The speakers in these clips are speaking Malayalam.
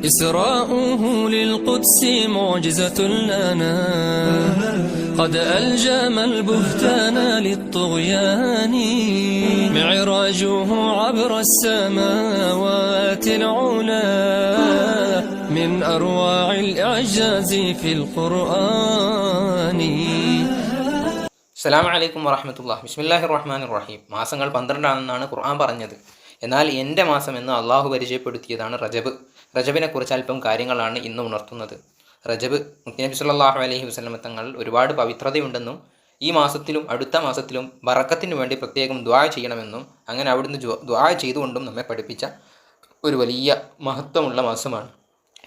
إسراؤه للقدس معجزة لنا، قد ألجم البهتان للطغيان. معراجه عبر السماوات العلا، من أروع الإعجاز في القرآن. അസ്സലാമു അലൈക്കും വറഹ്മത്തുള്ളാഹി. ബിസ്മില്ലാഹിർ റഹ്മാനിർ റഹീം. മാസങ്ങൾ 12 ആണെന്നാണ് ഖുർആൻ പറഞ്ഞത്. എന്നാൽ എൻ്റെ മാസം എന്ന് അള്ളാഹു പരിചയപ്പെടുത്തിയതാണ് റജബ്. റജബിനെ കുറിച്ച് അല്പം കാര്യങ്ങളാണ് ഇന്ന് ഉണർത്തുന്നത്. റജബ് മുത്തനബി സല്ലല്ലാഹു അലൈഹി വസല്ലം തങ്ങൾ ഒരുപാട് പവിത്രതയുണ്ടെന്നും ഈ മാസത്തിലും അടുത്ത മാസത്തിലും ബറക്കത്തിന് വേണ്ടി പ്രത്യേകം ദുആ ചെയ്യണമെന്നും അങ്ങനെ അവിടുന്ന് ദുആ ചെയ്തുകൊണ്ടും നമ്മെ പഠിപ്പിച്ച ഒരു വലിയ മഹത്വമുള്ള മാസമാണ്.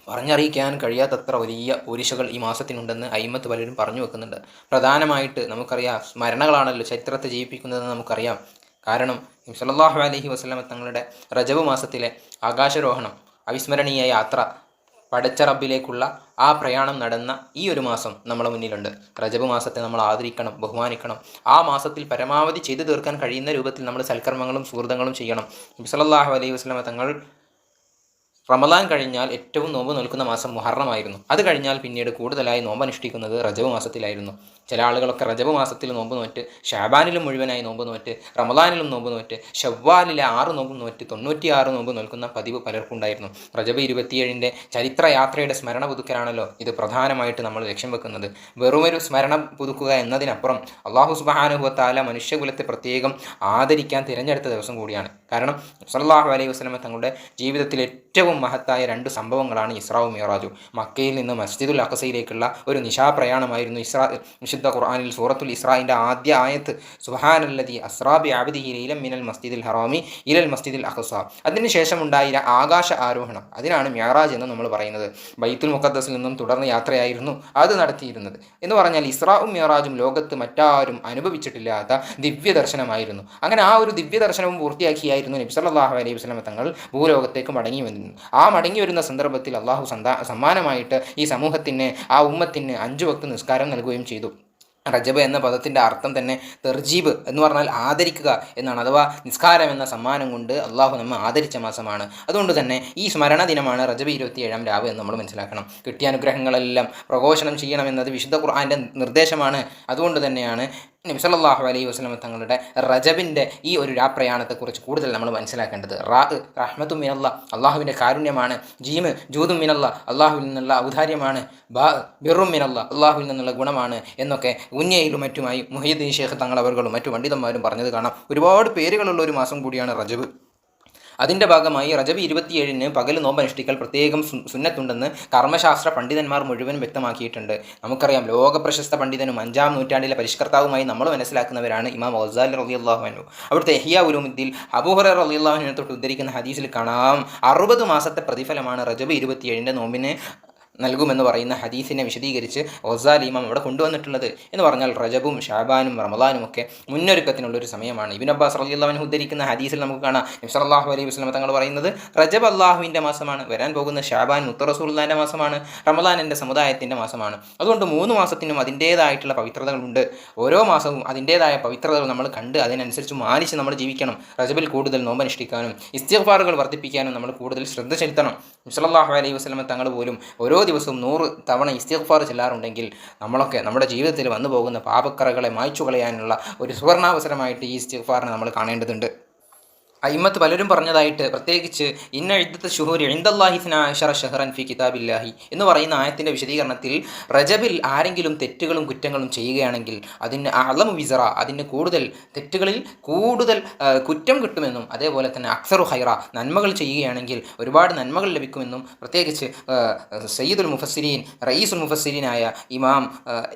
പറഞ്ഞറിയിക്കാൻ കഴിയാത്തത്ര വലിയ ഒരിശകൾ ഈ മാസത്തിനുണ്ടെന്ന് അയിമത്ത് പലരും പറഞ്ഞു വെക്കുന്നുണ്ട്. പ്രധാനമായിട്ട് നമുക്കറിയാം, സ്മരണകളാണല്ലോ ചരിത്രത്തെ ജീവിപ്പിക്കുന്നതെന്ന് നമുക്കറിയാം. കാരണം നബി സല്ലല്ലാഹു അലൈഹി വസല്ലം തങ്ങളുടെ റജബ് മാസത്തിലെ ആകാശരോഹണം, അവിസ്മരണീയ യാത്ര, പടച്ച റബ്ബിലേക്കുള്ള ആ പ്രയാണം നടന്ന ഈ ഒരു മാസം നമ്മളെ മുന്നിലുണ്ട്. റജബ് മാസത്തെ നമ്മൾ ആദരിക്കണം, ബഹുമാനിക്കണം. ആ മാസത്തിൽ പരമാവധി ചെയ്തു തീർക്കാൻ കഴിയുന്ന രൂപത്തിൽ നമ്മൾ സൽക്കർമ്മങ്ങളും സുഹൃതങ്ങളും ചെയ്യണം. നബി സല്ലല്ലാഹു അലൈഹി വസല്ലം തങ്ങൾ റമദാൻ കഴിഞ്ഞാൽ ഏറ്റവും നോമ്പ് നിൽക്കുന്ന മാസം മുഹറമായിരുന്നു. അത് കഴിഞ്ഞാൽ പിന്നീട് കൂടുതലായി നോമ്പ് അനുഷ്ഠിക്കുന്നത് റജബ് മാസത്തിലായിരുന്നു. ചില ആളുകളൊക്കെ റജബ് മാസത്തിൽ നോമ്പ് നോറ്റ് ഷാബാനിലും മുഴുവനായി നോമ്പ് നോറ്റ് റമദാനിലും നോമ്പ് നോറ്റ് ഷവ്വാലിലെ 6 നോമ്പ് നോറ്റ് 96 നോമ്പ് നോൽക്കുന്ന പതിവ് പലർക്കുണ്ടായിരുന്നു. റജബ് 27 ചരിത്രയാത്രയുടെ സ്മരണ പുതുക്കലാണല്ലോ ഇത് പ്രധാനമായിട്ട് നമ്മൾ ലക്ഷ്യം വെക്കുന്നത്. വെറുമൊരു സ്മരണ പുതുക്കുക എന്നതിനപ്പുറം അല്ലാഹു സുബ്ഹാനഹു വ തആല മനുഷ്യകുലത്തെ പ്രത്യേകം ആദരിക്കാൻ തിരഞ്ഞെടുത്ത ദിവസം കൂടിയാണ്. കാരണം സല്ലല്ലാഹു അലൈഹി വസല്ലം തങ്ങളുടെ ജീവിതത്തിൽ ഏറ്റവും മഹത്തായ 2 സംഭവങ്ങളാണ് ഇസ്രാവും മിഅ്റാജും. മക്കയിൽ നിന്ന് മസ്ജിദുൽ അഖ്സയിലേക്കുള്ള ഒരു നിശാപ്രയാണമായിരുന്നു ഇസ്രാ. വിശുദ്ധ ഖുർആനിൽ സൂറത്തുൽ ഇസ്രായിൻ്റെ ആദ്യ ആയത്ത് സുബ്ഹാനല്ലദി അസ്റാ ബിഅബ്ദിഹി ലൈലൻ മിനൽ മസ്ജിദിൽ ഹറാമി ഇലൽ മസ്ജിദിൽ അഖ്സ. അതിനുശേഷം ഉണ്ടായ ആകാശ ആരോഹണം, അതിനാണ് മിഅ്റാജ് എന്ന് നമ്മൾ പറയുന്നത്. ബൈത്തുൽ മുഖദ്ദസിൽ നിന്നും തുടർന്ന് യാത്രയായിരുന്നു അത് നടത്തിയിരുന്നത്. എന്ന് പറഞ്ഞാൽ ഇസ്രാവും മിഅ്റാജും ലോകത്ത് മറ്റാരും അനുഭവിച്ചിട്ടില്ലാത്ത ദിവ്യ ദർശനമായിരുന്നു. അങ്ങനെ ആ ഒരു ദിവ്യ ദർശനവും പൂർത്തിയാക്കിയായിരുന്നു നബി സല്ലല്ലാഹു അലൈഹി വസല്ലം തങ്ങൾ ഭൂലോകത്തേക്ക് മടങ്ങി വന്നത്. ആ മടങ്ങി വരുന്ന സന്ദർഭത്തിൽ അള്ളാഹു സമ്മാനമായിട്ട് ഈ സമൂഹത്തിന്, ആ ഉമ്മത്തിന് 5 വക്ത് നിസ്കാരം നൽകുകയും ചെയ്തു. റജബ് എന്ന പദത്തിൻ്റെ അർത്ഥം തന്നെ തെർജീബ് എന്ന് പറഞ്ഞാൽ ആദരിക്കുക എന്നാണ്. അഥവാ നിസ്കാരം എന്ന സമ്മാനം കൊണ്ട് അള്ളാഹു നമ്മെ ആദരിച്ച മാസമാണ്. അതുകൊണ്ട് തന്നെ ഈ സ്മരണ ദിനമാണ് റജബ് 27 രാവ് എന്ന് നമ്മൾ മനസ്സിലാക്കണം. കിട്ടിയ അനുഗ്രഹങ്ങളെല്ലാം പ്രഘോഷണം ചെയ്യണമെന്നത് വിശുദ്ധ ഖുർആൻ്റെ നിർദ്ദേശമാണ്. അതുകൊണ്ട് തന്നെയാണ് നബി സല്ലല്ലാഹു അലൈഹി വസല്ലം തങ്ങളുടെ റജബിൻ്റെ ഈ ഒരു രാപ്രയാണത്തെക്കുറിച്ച് കൂടുതൽ നമ്മൾ മനസ്സിലാക്കേണ്ടത്. റഹ്മത്തു മിനല്ലാ, അള്ളാഹുവിൻ്റെ കാരുണ്യമാണ്. ജീമ് ജൂദും മിനല്ലാ, അള്ളാഹുവിൽ നിന്നുള്ള ഔദാര്യമാണ്. ബിറും മിനല്ലാ, അള്ളാഹുവിൽ നിന്നുള്ള ഗുണമാണ് എന്നൊക്കെ ഉന്നയിലും മറ്റുമായി മുഹയ്യിദ്ദീൻ ശൈഖ് തങ്ങൾ അവർകളും മറ്റു പണ്ഡിതന്മാരും പറഞ്ഞത് കാണാം. ഒരുപാട് പേരുകളുള്ള ഒരു മാസം കൂടിയാണ് റജബ്. അതിൻ്റെ ഭാഗമായി റജബ് 27 പകൽ നോമ്പ് അനുഷ്ഠിക്കൽ പ്രത്യേകം സുന്നത്തുണ്ടെന്ന് കർമ്മശാസ്ത്ര പണ്ഡിതന്മാർ മുഴുവൻ വ്യക്തമാക്കിയിട്ടുണ്ട്. നമുക്കറിയാം, ലോകപ്രശസ്ത പണ്ഡിതനും 5-ാം നൂറ്റാണ്ടിലെ പരിഷ്കർത്താവുമായി നമ്മൾ മനസ്സിലാക്കുന്നവരാണ് ഇമാം ഗസാലി റളിയല്ലാഹു അൻഹു. അവിടുത്തെ ഇഹ്യാ ഉലൂമുദ്ദീൻ അബൂ ഹുറൈറ റളിയല്ലാഹു അൻഹു തൊട്ട് ഉദ്ധരിക്കുന്ന ഹദീസിൽ കാണാം, 60 മാസത്തെ പ്രതിഫലമാണ് റജബ് 27 നോമ്പിന് നൽകുമെന്ന് പറയുന്ന ഹദീസിനെ വിശദീകരിച്ച് ഗസാലി ഇമാം അവിടെ കൊണ്ടുവന്നിട്ടുള്ളത്. എന്ന് പറഞ്ഞാൽ റജബും ഷാബാനും റമദാനും ഒക്കെ മുന്നൊരുക്കത്തിനുള്ളൊരു സമയമാണ്. ഇബ്നു അബ്ബാസ് റളിയല്ലാഹു അൻഹു ഉദ്ധരിക്കുന്ന ഹദീസിൽ നമുക്ക് കാണാം, നബി സല്ലല്ലാഹു അലൈഹി വസല്ലം തങ്ങൾ പറയുന്നത്, റജബ് അള്ളാഹുവിൻ്റെ മാസമാണ്, വരാൻ പോകുന്ന ഷാബാൻ മുത്ത റസൂലുള്ളാഹിൻ്റെ മാസമാണ്, റമദാൻ എൻ്റെ സമുദായത്തിൻ്റെ മാസമാണ്. അതുകൊണ്ട് 3 മാസത്തിനും അതിൻ്റേതായിട്ടുള്ള പവിത്രതകളുണ്ട്. ഓരോ മാസവും അതിൻ്റേതായ പവിത്രതകൾ നമ്മൾ കണ്ട് അതിനനുസരിച്ച് മാനിച്ച് നമ്മൾ ജീവിക്കണം. റജബിൽ കൂടുതൽ നോമ്പ് അനുഷ്ഠിക്കാനും ഇസ്തിഗ്ഫാറുകൾ വർദ്ധിപ്പിക്കാനും നമ്മൾ കൂടുതൽ ശ്രദ്ധ ചെലുത്തണം. നബി സല്ലല്ലാഹു അലൈഹി വസല്ലം തങ്ങൾ പോലും ഓരോ ദിവസവും 100 തവണ ഇസ്തിഗ്ഫാർ ചെല്ലാറുണ്ടെങ്കിൽ നമ്മളൊക്കെ നമ്മുടെ ജീവിതത്തിൽ വന്നു പോകുന്ന പാപക്കറകളെ മായ്ച്ചു കളയാനുള്ള ഒരു സുവർണാവസരമായിട്ട് ഈ ഇസ്തിഗ്ഫാറിനെ നമ്മൾ കാണേണ്ടതുണ്ട്. അയിമത്ത് പലരും പറഞ്ഞതായിട്ട്, പ്രത്യേകിച്ച് ഇന്ന ഇദ്ദത്ത് ശുഹൂരി ഇൻദല്ലാഹി 12 ശഹ്റൻ ഫി കിതാബില്ലാഹി എന്ന് പറയുന്ന ആയത്തിൻ്റെ വിശദീകരണത്തിൽ റജബിൽ ആരെങ്കിലും തെറ്റുകളും കുറ്റങ്ങളും ചെയ്യുകയാണെങ്കിൽ അതിന് അഅ്ലമു വിസറ, അതിന് കൂടുതൽ തെറ്റുകളിൽ കൂടുതൽ കുറ്റം കിട്ടുമെന്നും അതേപോലെ തന്നെ അക്സറു ഹൈറ, നന്മകൾ ചെയ്യുകയാണെങ്കിൽ ഒരുപാട് നന്മകൾ ലഭിക്കുമെന്നും പ്രത്യേകിച്ച് സയ്യിദുൽ മുഫസ്സിരീൻ റയീസുൽ മുഫസ്സിരീനായ ഇമാം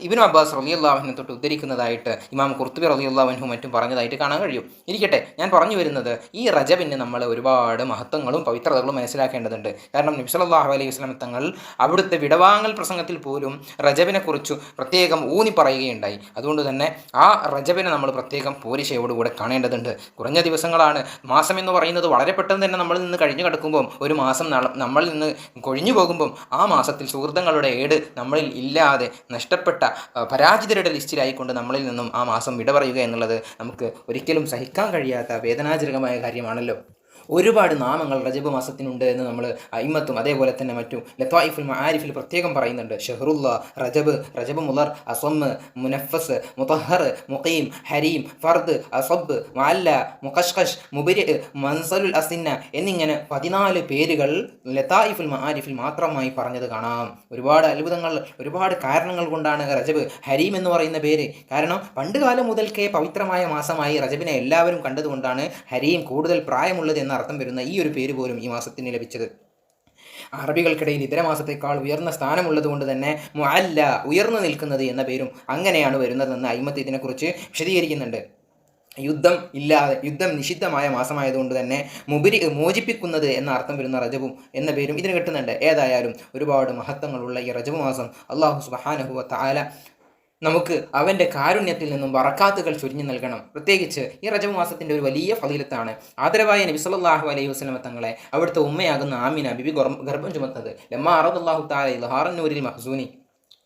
ഇബ്നു അബ്ബാസ് റളിയല്ലാഹു അൻഹു തൊട്ട് ഉദ്ധരിക്കുന്നതായിട്ട് ഇമാം ഖുർത്തുബി റളിയല്ലാഹു അൻഹു മറ്റും പറഞ്ഞതായിട്ട് കാണാൻ കഴിയും. ഇരിക്കട്ടെ, ഞാൻ പറഞ്ഞു വരുന്നത്, ഈ റജബിന് നമ്മൾ ഒരുപാട് മഹത്വങ്ങളും പവിത്രതകളും മനസ്സിലാക്കേണ്ടതുണ്ട്. കാരണം നബി സല്ലല്ലാഹു അലൈഹി വസല്ലം തങ്ങൾ അവിടുത്തെ വിടവാങ്ങൽ പ്രസംഗത്തിൽ പോലും റജബിനെക്കുറിച്ച് പ്രത്യേകം ഊന്നി പറയുകയുണ്ടായി. അതുകൊണ്ട് തന്നെ ആ റജബിനെ നമ്മൾ പ്രത്യേകം പോരിശയോടുകൂടെ കാണേണ്ടതുണ്ട്. കുറഞ്ഞ ദിവസങ്ങളാണ്. മാസം എന്ന് പറയുന്നത് വളരെ പെട്ടെന്ന് തന്നെ നമ്മളിൽ നിന്ന് കഴിഞ്ഞു കിടക്കുമ്പം, ഒരു മാസം നമ്മളിൽ നിന്ന് കൊഴിഞ്ഞു പോകുമ്പം ആ മാസത്തിൽ സുഹൃത്തുക്കളുടെ ഏട് നമ്മളിൽ ഇല്ലാതെ നഷ്ടപ്പെട്ട പരാജിതരുടെ ലിസ്റ്റിലായിക്കൊണ്ട് നമ്മളിൽ നിന്നും ആ മാസം വിട പറയുക എന്നുള്ളത് നമുക്ക് ഒരിക്കലും സഹിക്കാൻ കഴിയാത്ത വേദനാജനകമായ കാര്യമാണല്ലോ. ഒരുപാട് നാമങ്ങൾ റജബ് മാസത്തിനുണ്ട് എന്ന് നമ്മൾ അയിമത്തും അതേപോലെ തന്നെ മറ്റു ലത്വായിഫുൽ മആരിഫിൽ പ്രത്യേകം പറയുന്നുണ്ട്. ഷഹറുല്ല, റജബ് മുളർ, അസമ്മ്, മുനഫസ്, മുതഹർ, മുഖീം, ഹരീം, ഫർദ്, അസബ്, മുഅല്ല, മുഖഷ്ഖഷ്, മുബരി, മൻസലുൽ അസിന്ന എന്നിങ്ങനെ 14 പേരുകൾ ലതായിഫുൽ മആരിഫിൽ മാത്രമായി പറഞ്ഞത് കാണാം. ഒരുപാട് അത്ഭുതങ്ങൾ, ഒരുപാട് കാരണങ്ങൾ കൊണ്ടാണ് റജബ് ഹരീം എന്ന് പറയുന്ന പേര്. കാരണം പണ്ട് കാലം മുതൽക്കേ പവിത്രമായ മാസമായി റജബിനെ എല്ലാവരും കണ്ടതുകൊണ്ടാണ് ഹരീം, കൂടുതൽ പ്രായമുള്ളത് എന്ന അർത്ഥം വരുന്ന ഈ ഒരു പേര് പോലും ഈ മാസത്തിന് ലഭിച്ചത്. അറബികൾക്കിടയിൽ ഇതര മാസത്തേക്കാൾ ഉയർന്ന സ്ഥാനമുള്ളതുകൊണ്ട് തന്നെ മുഅല്ല, ഉയർന്നു നിൽക്കുന്നത് എന്ന പേരും അങ്ങനെയാണ് വരുന്നതെന്ന് അയിമത്ത് ഇതിനെക്കുറിച്ച് വിശദീകരിക്കുന്നുണ്ട്. യുദ്ധം നിഷിദ്ധമായ മാസമായതുകൊണ്ട് തന്നെ മോചിപ്പിക്കുന്നത് എന്ന അർത്ഥം വരുന്ന റജബും എന്ന പേരും ഇതിന് കിട്ടുന്നുണ്ട്. ഏതായാലും ഒരുപാട് മഹത്വങ്ങളുള്ള ഈ റജബ് മാസം അല്ലാഹു സുബ്ഹാനഹു വ തആല നമുക്ക് അവൻ്റെ കാരുണ്യത്തിൽ നിന്നും ബറക്കാത്തുകൾ ചൊരിഞ്ഞു നൽകണം. പ്രത്യേകിച്ച് ഈ റജബ് മാസത്തിൻ്റെ ഒരു വലിയ ഫളീലത്താണ് ആദരവായ നബി സല്ലല്ലാഹു അലൈഹി വസല്ലമ തങ്ങളെ അവിടുത്തെ ഉമ്മയാകുന്ന ആമിന ബിബി ഗർഭം ചുമന്നത്. ലമ്മാ അറദല്ലാഹു തആല ഇൽഹാറൻ നൂരിൽ മഹ്സൂനി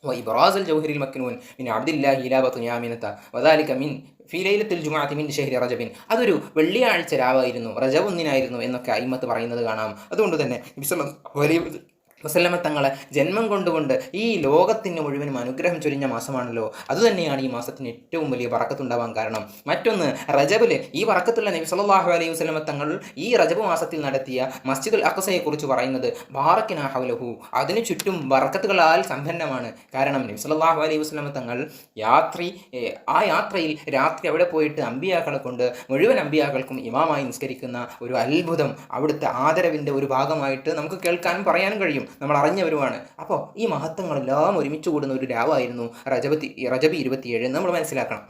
വഇബ്റാസുൽ ജൗഹരിൽ മക്നൂൻ മിൻ അബ്ദില്ലാഹി ഇലാ ബത്നി ആമിനത വദാലിക മിൻ ഫീ ലൈലത്തുൽ ജുമുഅത്തി മിൻ ശഹ്രി റജബിൻ. അതൊരു വെള്ളിയാഴ്ച രാവായിരുന്നു, റജബ് ഒന്നിനായിരുന്നു എന്നൊക്കെ അയിമത്ത് പറയുന്നത് കാണാം. അതുകൊണ്ട് തന്നെ നബി സല്ലല്ലാഹു അലൈഹി വസല്ലമ തങ്ങളെ ജന്മം കൊണ്ടുകൊണ്ട് ഈ ലോകത്തിന് മുഴുവനും അനുഗ്രഹം ചൊരിഞ്ഞ മാസമാണല്ലോ. അതുതന്നെയാണ് ഈ മാസത്തിന് ഏറ്റവും വലിയ ബറക്കത്തുണ്ടാവാൻ കാരണം. മറ്റൊന്ന്, റജബില് ഈ ബറക്കത്തുള്ള നബി സല്ലല്ലാഹു അലൈഹി വസല്ലമ തങ്ങൾ ഈ റജബ് മാസത്തിൽ നടത്തിയ മസ്ജിദുൽ അഖ്സയെ കുറിച്ച് പറയുന്നത് ബാറക്കിനാ ഹൗലഹു, അതിനു ചുറ്റും ബറക്കത്തുകളാൽ സമ്പന്നമാണ്. കാരണം നബി സല്ലല്ലാഹു അലൈഹി വസല്ലമ തങ്ങൾ ആ യാത്രയിൽ രാത്രി അവിടെ പോയിട്ട് അമ്പിയാക്കളെ കൊണ്ട് മുഴുവൻ അമ്പിയാക്കൾക്കും ഇമാമായി നിസ്കരിക്കുന്ന ഒരു അത്ഭുതം അവിടുത്തെ ആദരവിൻ്റെ ഒരു ഭാഗമായിട്ട് നമുക്ക് കേൾക്കാനും പറയാനും കഴിയും. നമ്മൾ അറിഞ്ഞവരുമാണ്. അപ്പോൾ ഈ മഹത്വങ്ങളെല്ലാം ഒരുമിച്ച് കൂടുന്ന ഒരു രാവായിരുന്നു റജബ് 27 എന്ന് നമ്മൾ മനസ്സിലാക്കണം.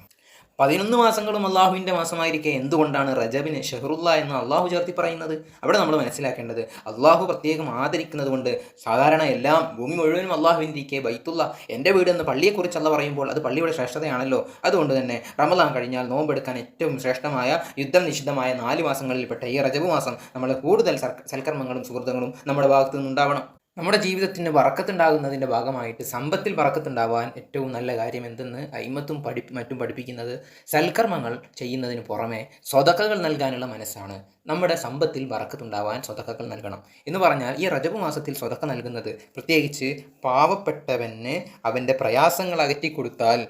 11 മാസങ്ങളും അള്ളാഹുവിൻ്റെ മാസമായിരിക്കെ എന്തുകൊണ്ടാണ് റജബിന് ഷഹറുല്ല എന്ന് അള്ളാഹു ചേർത്തി പറയുന്നത്? അവിടെ നമ്മൾ മനസ്സിലാക്കേണ്ടത് അള്ളാഹു പ്രത്യേകം ആദരിക്കുന്നത് കൊണ്ട്. സാധാരണ എല്ലാം ഭൂമി മുഴുവനും അള്ളാഹുവിൻ്റെ ഇരിക്കെ ബൈത്തുള്ള എൻ്റെ വീട് എന്ന് പള്ളിയെക്കുറിച്ച് അള്ള പറയുമ്പോൾ അത് പള്ളിയുടെ ശ്രേഷ്ഠതയാണല്ലോ. അതുകൊണ്ട് തന്നെ റമദാൻ കഴിഞ്ഞാൽ നോമ്പെടുക്കാൻ ഏറ്റവും ശ്രേഷ്ഠമായ യുദ്ധം നിഷിദ്ധമായ 4 മാസങ്ങളിൽപ്പെട്ട ഈ റജബ് മാസം നമ്മൾ കൂടുതൽ സൽക്കർമ്മങ്ങളും സുഹൃത്തുക്കളും നമ്മുടെ ഭാഗത്തു നിന്നുണ്ടാവണം. നമ്മുടെ ജീവിതത്തിന് ബറക്കത്തുണ്ടാകുന്നതിൻ്റെ ഭാഗമായിട്ട് സമ്പത്തിൽ ബറക്കത്തുണ്ടാവാൻ ഏറ്റവും നല്ല കാര്യം എന്തെന്ന് അയിമത്തും മറ്റും പഠിപ്പിക്കുന്നത് സൽക്കർമ്മങ്ങൾ ചെയ്യുന്നതിന് പുറമെ സ്വതക്കകൾ നൽകാനുള്ള മനസ്സാണ്. നമ്മുടെ സമ്പത്തിൽ ബറക്കത്തുണ്ടാവാൻ സ്വതക്കകൾ നൽകണം എന്ന് പറഞ്ഞാൽ ഈ റജബ് മാസത്തിൽ സ്വതക്ക നൽകുന്നത് പ്രത്യേകിച്ച് പാവപ്പെട്ടവന് അവൻ്റെ പ്രയാസങ്ങൾ അകറ്റിക്കൊടുത്താൽ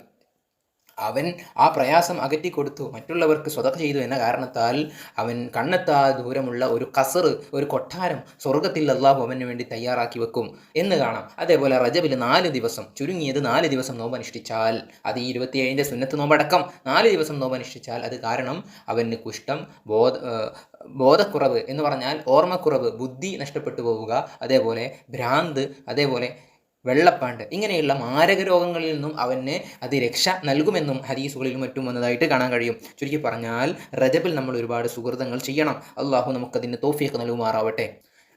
അവൻ ആ പ്രയാസം അകറ്റിക്കൊടുത്തു, മറ്റുള്ളവർക്ക് സ്വതക്ക ചെയ്തു എന്ന കാരണത്താൽ അവൻ കണ്ണെത്താ ദൂരമുള്ള ഒരു കസറ്, ഒരു കൊട്ടാരം സ്വർഗത്തിൽ അല്ലാഹു അവന് വേണ്ടി തയ്യാറാക്കി വെക്കും എന്ന് കാണാം. അതേപോലെ റജബിൽ 4 ദിവസം, ചുരുങ്ങിയത് 4 ദിവസം നോമ്പനുഷ്ഠിച്ചാൽ, അത് ഈ 27-ൻ്റെ സുന്നത്ത് നോമ്പടക്കം 4 ദിവസം നോമ്പനുഷ്ഠിച്ചാൽ അത് കാരണം അവന് കുഷ്ഠം, ബോധക്കുറവ് എന്ന് പറഞ്ഞാൽ ഓർമ്മക്കുറവ്, ബുദ്ധി നഷ്ടപ്പെട്ടു പോവുക, അതേപോലെ ഭ്രാന്ത്, അതേപോലെ വെള്ളപ്പാണ്ട്, ഇങ്ങനെയുള്ള മാരക രോഗങ്ങളിൽ നിന്നും അവന് അത് രക്ഷ നൽകുമെന്നും ഹദീസുകളിലും മറ്റും വന്നതായിട്ട് കാണാൻ കഴിയും. ചുരുക്കി പറഞ്ഞാൽ റജബിൽ നമ്മൾ ഒരുപാട് സുഹൃതങ്ങൾ ചെയ്യണം. അള്ളാഹു നമുക്കതിന് തൗഫീഖ് നൽകുമാറാവട്ടെ.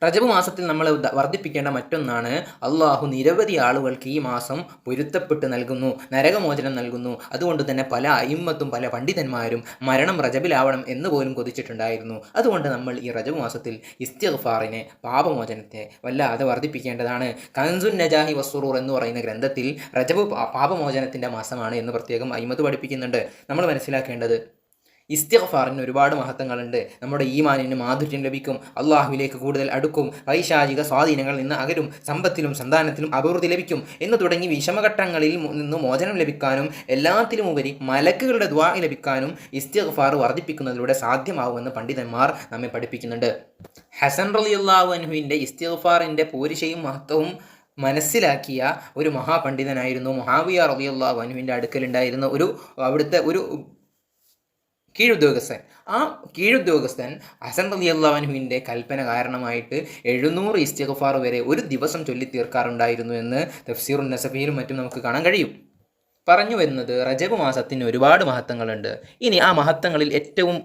റജബ് മാസത്തിൽ നമ്മൾ വർദ്ധിപ്പിക്കേണ്ട മറ്റൊന്നാണ് അള്ളാഹു നിരവധി ആളുകൾക്ക് ഈ മാസം പൊരുത്തപ്പെട്ട് നൽകുന്നു, നരകമോചനം നൽകുന്നു. അതുകൊണ്ട് തന്നെ പല അയിമ്മത്തും പല പണ്ഡിതന്മാരും മരണം റജബിലാവണം എന്ന് പോലും കൊതിച്ചിട്ടുണ്ടായിരുന്നു. അതുകൊണ്ട് നമ്മൾ ഈ റജബ് മാസത്തിൽ ഇസ്തിഗ്ഫാറിനെ, പാപമോചനത്തെ വല്ലാതെ വർദ്ധിപ്പിക്കേണ്ടതാണ്. കൻസുൻ നജാഹി വസ്സുറൂർ എന്ന് പറയുന്ന ഗ്രന്ഥത്തിൽ റജബ് പാപമോചനത്തിൻ്റെ മാസമാണ് എന്ന് പ്രത്യേകം അയിമ്മത്ത് പഠിപ്പിക്കുന്നുണ്ട്. നമ്മൾ മനസ്സിലാക്കേണ്ടത് ഇസ്തിഗ്ഫാറിന് ഒരുപാട് മഹത്വങ്ങളുണ്ട്. നമ്മുടെ ഈമാനിന് മാധുര്യം ലഭിക്കും, അള്ളാഹുവിലേക്ക് കൂടുതൽ അടുക്കും, പൈശാചിക സ്വാധീനങ്ങളിൽ നിന്ന് അകലും, സമ്പത്തിലും സന്താനത്തിലും അഭിവൃദ്ധി ലഭിക്കും എന്ന് തുടങ്ങി വിഷമഘട്ടങ്ങളിൽ നിന്ന് മോചനം ലഭിക്കാനും എല്ലാത്തിലുമുപരി മലക്കുകളുടെ ദുആ ലഭിക്കാനും ഇസ്തിഗ്ഫാർ വർദ്ധിപ്പിക്കുന്നതിലൂടെ സാധ്യമാവുമെന്ന് പണ്ഡിതന്മാർ നമ്മെ പഠിപ്പിക്കുന്നുണ്ട്. ഹസൻ റളിയല്ലാഹു അൻഹുവിൻ്റെ ഇസ്തിഗ്ഫാറിൻ്റെ പോരിശയും മഹത്വവും മനസ്സിലാക്കിയ ഒരു മഹാപണ്ഡിതനായിരുന്നു മുആവിയ റളിയല്ലാഹു അൻഹുവിൻ്റെ അടുക്കലുണ്ടായിരുന്ന അവിടുത്തെ ഒരു കീഴുദ്യോഗസ്ഥൻ. ആ കീഴുദ്യോഗസ്ഥൻ ഹസൻ റളിയല്ലാഹു അൻഹുവിൻ്റെ കൽപ്പന കാരണമായിട്ട് 700 ഇസ്തിഗ്ഫാർ വരെ ഒരു ദിവസം ചൊല്ലി തീർക്കാറുണ്ടായിരുന്നു എന്ന് തഫ്സീറുൻ നസഫിയിലും മറ്റും നമുക്ക് കാണാൻ കഴിയും. പറഞ്ഞു വരുന്നത് റജബ് മാസത്തിന് ഒരുപാട് മഹത്വങ്ങളുണ്ട്. ഇനി ആ മഹത്വങ്ങളിൽ ഏറ്റവും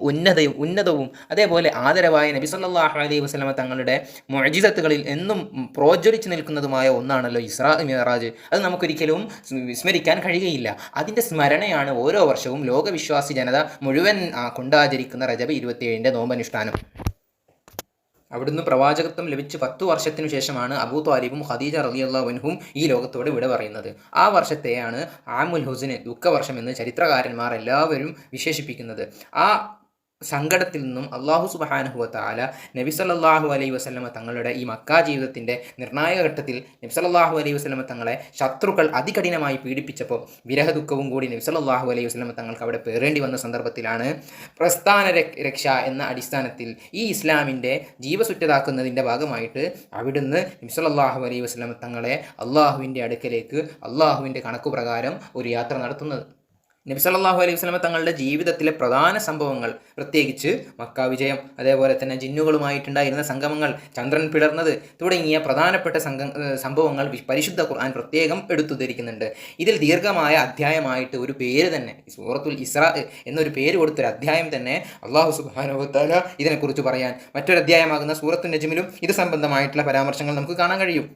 ഉന്നതവും അതേപോലെ ആദരവായ നബി സല്ലല്ലാഹു അലൈഹി വസല്ലമ തങ്ങളുടെ മുഅ്ജിസത്തുകളിൽ എന്നും പ്രോജ്വലിച്ച് നിൽക്കുന്നതുമായ ഒന്നാണല്ലോ ഇസ്രാ മിഅ്റാജ്. അത് നമുക്കൊരിക്കലും വിസ്മരിക്കാൻ കഴിയുകയില്ല. അതിൻ്റെ സ്മരണയാണ് ഓരോ വർഷവും ലോകവിശ്വാസി ജനത മുഴുവൻ കൊണ്ടാചരിക്കുന്ന റജബ് 27-ൻ്റെ നോമ്പനുഷ്ഠാനം. അവിടുന്ന് പ്രവാചകത്വം ലഭിച്ച് 10 വർഷത്തിനു ശേഷമാണ് അബൂ ത്വാലിബും ഖദീജ റളിയല്ലാഹു അൻഹും ഈ ലോകത്തോട് വിട പറയുന്നത്. ആ വർഷത്തെയാണ് ആമുൽ ഹുസ്ന്, ദുഃഖവർഷം എന്ന് ചരിത്രകാരന്മാർ എല്ലാവരും വിശേഷിപ്പിക്കുന്നത്. ആ സങ്കടത്തിൽ നിന്നും അള്ളാഹു സുബ്ഹാനഹു വ തആല നബി സല്ലല്ലാഹു അലൈഹി വസല്ലമ തങ്ങളുടെ ഈ മക്കാ ജീവിതത്തിൻ്റെ നിർണായക ഘട്ടത്തിൽ നബി സല്ലല്ലാഹു അലൈഹി വസല്ലമ തങ്ങളെ ശത്രുക്കൾ അതികഠിനമായി പീഡിപ്പിച്ചപ്പോൾ വിരഹദുഃഖവും കൂടി നബി സല്ലല്ലാഹു അലൈഹി വസല്ലമ തങ്ങൾക്ക് അവിടെ പേറേണ്ടി വന്ന സന്ദർഭത്തിലാണ് പ്രസ്ഥാന രക്ഷ എന്ന അടിസ്ഥാനത്തിൽ ഈ ഇസ്ലാമിൻ്റെ ജീവസുറ്റതാക്കുന്നതിൻ്റെ ഭാഗമായിട്ട് അവിടുന്ന് നബി സല്ലല്ലാഹു അലൈഹി വസല്ലമ തങ്ങളെ അള്ളാഹുവിൻ്റെ അടുക്കലേക്ക് അള്ളാഹുവിൻ്റെ കണക്കുപ്രകാരം ഒരു യാത്ര നടത്തുന്നത്. നബി സല്ലല്ലാഹു അലൈഹി വസല്ലമ തങ്ങളുടെ ജീവിതത്തിലെ പ്രധാന സംഭവങ്ങൾ, പ്രത്യേകിച്ച് മക്ക വിജയം, അതേപോലെ തന്നെ ജിന്നുകളുമായിട്ടുണ്ടായിരുന്ന സംഗമങ്ങൾ, ചന്ദ്രൻ പിളർന്നത് തുടങ്ങിയ പ്രധാനപ്പെട്ട സംഭവങ്ങൾ പരിശുദ്ധ ഖുർആൻ പ്രത്യേകം എടുത്തുദ്ധരിക്കുന്നുണ്ട്. ഇതിൽ ദീർഘമായ അധ്യായമായിട്ട് ഒരു പേര് തന്നെ, സൂറത്തുൽ ഇസ്രാ എന്നൊരു പേര് കൊടുത്തൊരു അധ്യായം തന്നെ അള്ളാഹു സുബ്ഹാനഹു വ തആല ഇതിനെക്കുറിച്ച് പറയാൻ, മറ്റൊരു അധ്യായമാകുന്ന സൂറത്തുൻ നജ്മിലും ഇത് സംബന്ധമായിട്ടുള്ള പരാമർശങ്ങൾ നമുക്ക് കാണാൻ കഴിയും.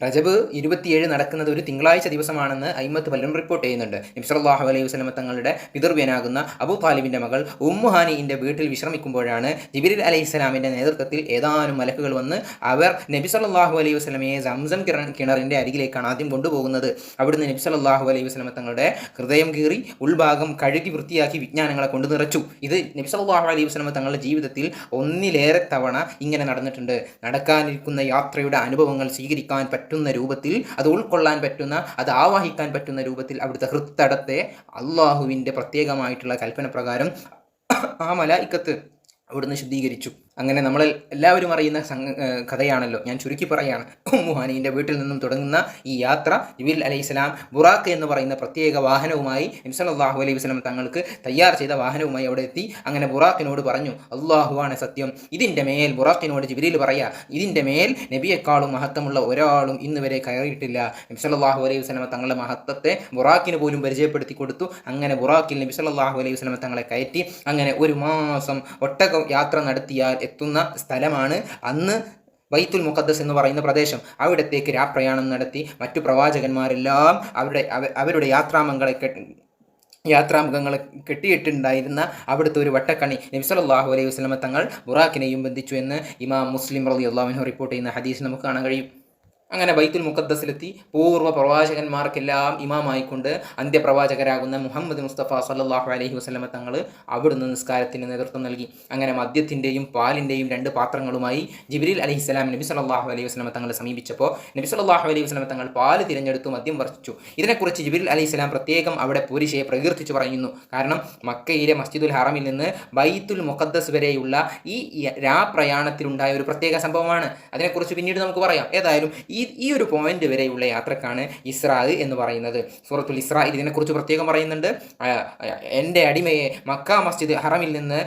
റജബ് 27 നടക്കുന്നത് ഒരു തിങ്കളാഴ്ച ദിവസമാണെന്ന് അയിമ്മത്ത് പലരും റിപ്പോർട്ട് ചെയ്യുന്നുണ്ട്. നബി സല്ലല്ലാഹു അലൈഹി വസല്ലമ തങ്ങളുടെ പിതൃവ്യനാകുന്ന അബൂ താലിബിൻ്റെ മകൾ ഉമ്മു ഹാനിൻ്റെ വീട്ടിൽ വിശ്രമിക്കുമ്പോഴാണ് ജിബ്രീൽ അലൈഹിസ്സലാമിൻ്റെ നേതൃത്വത്തിൽ ഏതാനും മലക്കുകൾ വന്ന് അവർ നബി സല്ലല്ലാഹു അലൈഹി വസല്ലമയെ സംസം കിണറിൻ്റെ അരികിലേക്കാണ് ആദ്യം കൊണ്ടുപോകുന്നത്. അവിടുന്ന് നബി സല്ലല്ലാഹു അലൈഹി വസല്ലമ തങ്ങളുടെ ഹൃദയം കീറി ഉൾഭാഗം കഴുകി വൃത്തിയാക്കി വിജ്ഞാനങ്ങളെ കൊണ്ട് നിറച്ചു. ഇത് നബി സല്ലല്ലാഹു അലൈഹി വസല്ലമ തങ്ങളുടെ ജീവിതത്തിൽ ഒന്നിലേറെ തവണ ഇങ്ങനെ നടന്നിട്ടുണ്ട്. നടക്കാനിരിക്കുന്ന യാത്രയുടെ അനുഭവങ്ങൾ സ്വീകരിക്കാൻ പറ്റുന്ന രൂപത്തിൽ, അത് ഉൾക്കൊള്ളാൻ പറ്റുന്ന, അത് ആവാഹിക്കാൻ പറ്റുന്ന രൂപത്തിൽ അവിടുത്തെ ഹൃത്തടത്തെ അള്ളാഹുവിൻ്റെ പ്രത്യേകമായിട്ടുള്ള കൽപ്പന പ്രകാരം ആ മലായിക്കത്ത് അവിടുന്ന് ശുദ്ധീകരിച്ചു. അങ്ങനെ നമ്മൾ എല്ലാവരും അറിയുന്ന കഥയാണല്ലോ, ഞാൻ ചുരുക്കി പറയുകയാണ്. ഉമ്മു ഹാനിൻ്റെ വീട്ടിൽ നിന്നും തുടങ്ങുന്ന ഈ യാത്ര ജിബ്രീൽ അലൈഹിസ്സലാം ബുറാഖ് എന്ന് പറയുന്ന പ്രത്യേക വാഹനവുമായി നബി സല്ലല്ലാഹു അലൈഹി വസല്ലം തങ്ങൾക്ക് തയ്യാർ ചെയ്ത വാഹനവുമായി അവിടെ എത്തി. അങ്ങനെ ബുറാഖിനോട് പറഞ്ഞു, അള്ളാഹുവാണ് സത്യം, ഇതിൻ്റെ മേൽ, ബുറാഖിനോട് ജിബ്രീൽ പറയാ, ഇതിൻ്റെ മേൽ നബിയെക്കാളും മഹത്വമുള്ള ഒരാളും ഇന്ന് വരെ കയറിയിട്ടില്ല. നബി സല്ലല്ലാഹു അലൈഹി വസല്ലം തങ്ങളുടെ മഹത്വത്തെ ബുറാഖിന് പോലും പരിചയപ്പെടുത്തി കൊടുത്തു. അങ്ങനെ ബുറാഖിൽ നബി സല്ലല്ലാഹു അലൈഹി വസല്ലം തങ്ങളെ കയറ്റി. അങ്ങനെ ഒരു മാസം ഒട്ടകം യാത്ര നടത്തിയാൽ എത്തുന്ന സ്ഥലമാണ് അന്ന് ബൈത്തുൽ മുഖദ്ദസ് എന്ന് പറയുന്ന പ്രദേശം. അവിടത്തേക്ക് രാപ്രയാണം നടത്തി മറ്റു പ്രവാചകന്മാരെല്ലാം അവരുടെ യാത്രാമുഖങ്ങളെ കെട്ടിയിട്ടുണ്ടായിരുന്ന അവിടുത്തെ ഒരു വട്ടക്കണി നബി സല്ലല്ലാഹു അലൈഹി വസല്ലമ തങ്ങൾ ബുറാഖിനെയും ബന്ധിച്ചു എന്ന് ഇമാം മുസ്ലിം റളിയല്ലാഹു അൻഹു റിപ്പോർട്ട് ചെയ്യുന്ന ഹദീസ് നമുക്ക് കാണാൻ കഴിയും. അങ്ങനെ ബൈത്തുൽ മുഖദ്ദസിലെത്തി പൂർവ്വ പ്രവാചകന്മാർക്കെല്ലാം ഇമാമായിക്കൊണ്ട് അന്ത്യപ്രവാചകരാകുന്ന മുഹമ്മദ് മുസ്തഫ സല്ലല്ലാഹു അലൈഹി വസല്ലമ തങ്ങൾ അവിടുന്ന് നിസ്കാരത്തിന് നേതൃത്വം നൽകി. അങ്ങനെ മദ്യത്തിൻ്റെയും പാലിൻ്റെയും 2 പാത്രങ്ങളുമായി ജിബ്രീൽ അലൈഹിസ്സലാം നബി സല്ലല്ലാഹു അലൈഹി വസല്ലമ തങ്ങളെ സമീപിച്ചപ്പോൾ നബി സല്ലല്ലാഹു അലൈഹി വസല്ലമ തങ്ങൾ പാല് തിരഞ്ഞെടുത്തു മദ്യം വർഷിച്ചു. ഇതിനെക്കുറിച്ച് ജിബ്രീൽ അലൈഹിസ്സലാം പ്രത്യേകം അവിടെ പോരിശയെ പ്രകീർത്തിച്ച് പറയുന്നു. കാരണം മക്കയിലെ മസ്ജിദുൽ ഹറമിൽ നിന്ന് ബൈത്തുൽ മുഖദ്ദസ് വരെയുള്ള ഈ രാപ്രയാണത്തിലുണ്ടായ ഒരു പ്രത്യേക സംഭവമാണ്. അതിനെക്കുറിച്ച് പിന്നീട് നമുക്ക് പറയാം. ഏതായാലും ഈ ഒരു പോയിന്റ് വരെയുള്ള യാത്രക്കാണ് ഇസ്രാ എന്ന് പറയുന്നത്. സൂറത്തുൽ ഇസ്രാ ഇതിനെക്കുറിച്ച് പ്രത്യേകം പറയുന്നുണ്ട്. എൻ്റെ അടിമയെ മക്ക മസ്ജിദ് ഹറമിൽ നിന്ന്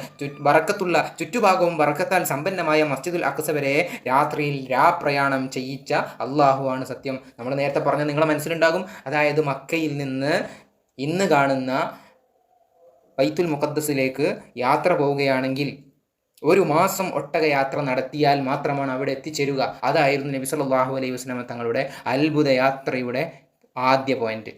ബറക്കത്തുള്ള ചുറ്റുഭാഗവും ബറക്കത്താൽ സമ്പന്നമായ മസ്ജിദുൽ അഖ്സ വരെ രാത്രിയിൽ രാപ്രയാണം ചെയ്യിച്ച അള്ളാഹുവാണ് സത്യം. നമ്മൾ നേരത്തെ പറഞ്ഞത് നിങ്ങളെ മനസ്സിലുണ്ടാകും. അതായത് മക്കയിൽ നിന്ന് ഇന്ന് കാണുന്ന ബൈത്തുൽ മുഖദ്ദസിലേക്ക് യാത്ര പോവുകയാണെങ്കിൽ ഒരു മാസം ഒട്ടക യാത്ര നടത്തിയാൽ മാത്രമാണ് അവിടെ എത്തിച്ചേരുക. അതായിരുന്നു നബി സല്ലല്ലാഹു അലൈഹി വസല്ലം തങ്ങളുടെ അത്ഭുത യാത്രയുടെ ആദ്യ പോയിന്റ്.